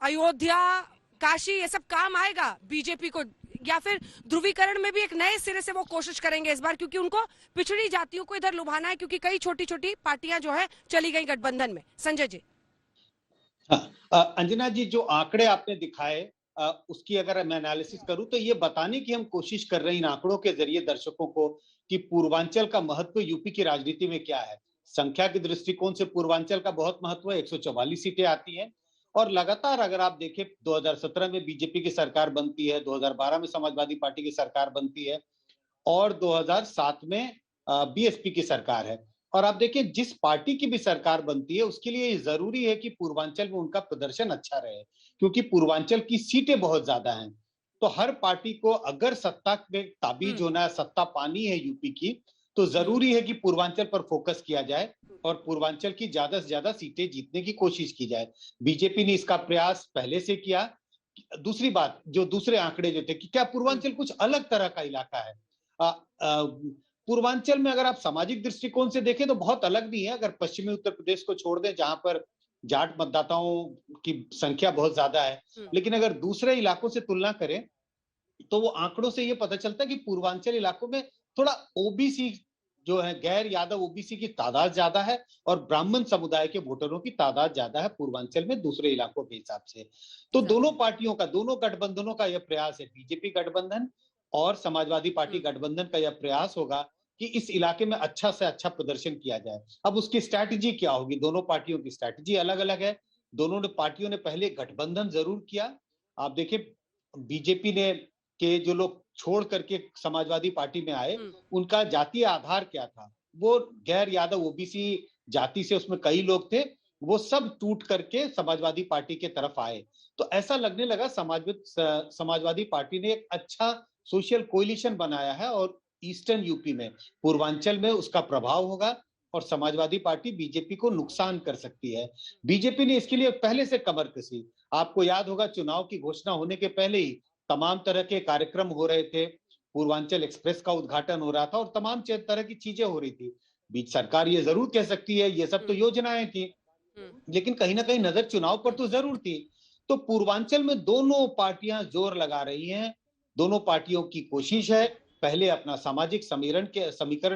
अयोध्या, काशी, ये सब काम आएगा बीजेपी को, या फिर ध्रुवीकरण में भी एक नए सिरे से वो कोशिश करेंगे इस बार, क्योंकि उनको पिछड़ी जातियों को इधर लुभाना है, क्योंकि कई छोटी छोटी पार्टियां जो है चली गई गठबंधन में। संजय जी। हाँ, अंजना जी, जो आंकड़े आपने दिखाए उसकी अगर मैं एनालिसिस करूं तो ये बताने की हम कोशिश कर रहे हैं इन आंकड़ों के जरिए दर्शकों को कि पूर्वांचल का महत्व यूपी की राजनीति में क्या है। संख्या के दृष्टिकोण से पूर्वांचल का बहुत महत्व है, 144 सीटें आती हैं और लगातार अगर आप देखें 2017 में बीजेपी की सरकार बनती है, 2012 में समाजवादी पार्टी की सरकार बनती है और 2007 में बीएसपी की सरकार है। और आप देखिए जिस पार्टी की भी सरकार बनती है उसके लिए जरूरी है कि पूर्वांचल में उनका प्रदर्शन अच्छा रहे, क्योंकि पूर्वांचल की सीटें बहुत ज्यादा हैं। तो हर पार्टी को अगर सत्ता में ताबीज होना है, सत्ता पानी है यूपी की, तो जरूरी है कि पूर्वांचल पर फोकस किया जाए और पूर्वांचल की ज्यादा से ज्यादा सीटें जीतने की कोशिश की जाए। बीजेपी ने इसका प्रयास पहले से किया। दूसरी बात, जो दूसरे आंकड़े जो थे कि क्या पूर्वांचल कुछ अलग तरह का इलाका है। पूर्वांचल में अगर आप सामाजिक दृष्टिकोण से देखें तो बहुत अलग नहीं है। अगर पश्चिमी उत्तर प्रदेश को छोड़ दें जहां पर जाट मतदाताओं की संख्या बहुत ज्यादा है, लेकिन अगर दूसरे इलाकों से तुलना करें तो वो आंकड़ों से ये पता चलता है कि पूर्वांचल इलाकों में थोड़ा ओबीसी जो है, गैर यादव ओबीसी की तादाद ज्यादा है और ब्राह्मण समुदाय के वोटरों की तादाद ज्यादा है पूर्वांचल में दूसरे इलाकों के हिसाब से। तो दोनों पार्टियों का, दोनों गठबंधनों का यह प्रयास है, बीजेपी गठबंधन और समाजवादी पार्टी गठबंधन का यह प्रयास होगा कि इस इलाके में अच्छा से अच्छा प्रदर्शन किया जाए। अब उसकी स्ट्रैटेजी क्या होगी, दोनों पार्टियों की स्ट्रैटेजी अलग अलग है। दोनों ने पार्टियों ने पहले गठबंधन जरूर किया। आप देखिए बीजेपी ने के जो लोग छोड़ करके समाजवादी पार्टी में आए उनका जातीय आधार क्या था, वो गैर यादव ओबीसी जाति से उसमें कई लोग थे, वो सब टूट करके समाजवादी पार्टी के तरफ आए। तो ऐसा लगने लगा समाजवादी पार्टी ने एक अच्छा सोशल कोलिशन बनाया है और ईस्टर्न यूपी में, पूर्वांचल में उसका प्रभाव होगा और समाजवादी पार्टी बीजेपी को नुकसान कर सकती है। बीजेपी ने इसके लिए पहले से कमर कसी। आपको याद होगा चुनाव की घोषणा होने के पहले ही तमाम तरह के कार्यक्रम हो रहे थे, पूर्वांचल एक्सप्रेस का उद्घाटन हो रहा था और तमाम तरह की चीजें हो रही थी। बीच सरकार ये जरूर कह सकती है ये सब तो योजनाएं थी, लेकिन कहीं ना कहीं नजर चुनाव पर तो जरूर थी। तो पूर्वांचल में दोनों पार्टियां जोर लगा रही हैं। दोनों पार्टियों की कोशिश है पहले अपना सामाजिक समीकरण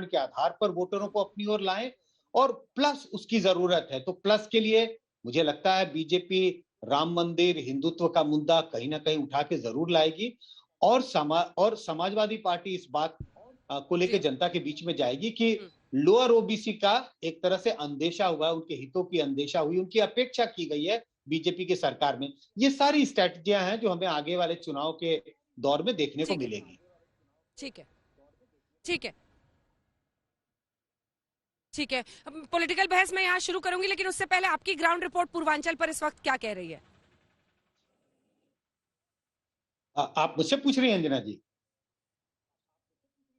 के आधार पर वोटरों को अपनी ओर लाएं और प्लस उसकी जरूरत है। तो प्लस के लिए मुझे लगता है बीजेपी राम मंदिर, हिंदुत्व का मुद्दा कहीं ना कहीं उठा के जरूर लाएगी और समाजवादी पार्टी इस बात को लेकर जनता के बीच में जाएगी कि लोअर ओबीसी का एक तरह से अंदेशा हुआ, उनके हितों की अंदेशा हुई, उनकी अपेक्षा की गई है बीजेपी की सरकार में। ये सारी स्ट्रैटेजियां हैं जो हमें आगे वाले चुनाव के दौर में देखने को मिलेगी। ठीक है, ठीक है, ठीक है। पॉलिटिकल बहस मैं यहाँ शुरू करूंगी, लेकिन उससे पहले आपकी ग्राउंड रिपोर्ट पूर्वांचल पर इस वक्त क्या कह रही है? आप मुझसे पूछ रही हैं अंजना जी?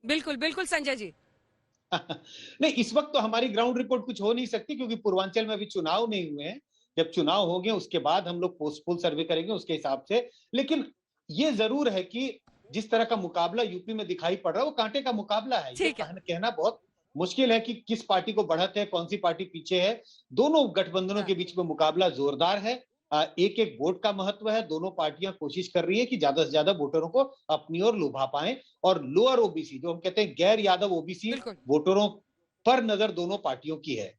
बिल्कुल बिल्कुल संजय जी। नहीं, इस वक्त तो हमारी ग्राउंड रिपोर्ट कुछ हो नहीं सकती क्योंकि पूर्वांचल में अभी चुनाव नहीं हुए हैं। जब चुनाव होंगे उसके बाद हम लोग पोस्ट पोल सर्वे करेंगे उसके हिसाब से। लेकिन ये जरूर है कि जिस तरह का मुकाबला यूपी में दिखाई पड़ रहा है वो कांटे का मुकाबला है। ये कहना बहुत मुश्किल है कि किस पार्टी को बढ़त है, कौन सी पार्टी पीछे है। दोनों गठबंधनों के बीच में मुकाबला जोरदार है। एक एक वोट का महत्व है। दोनों पार्टियां कोशिश कर रही है कि ज्यादा से ज्यादा वोटरों को अपनी ओर लुभा पाए और लोअर ओबीसी, जो हम कहते हैं गैर यादव ओबीसी वोटरों पर नजर दोनों पार्टियों की है।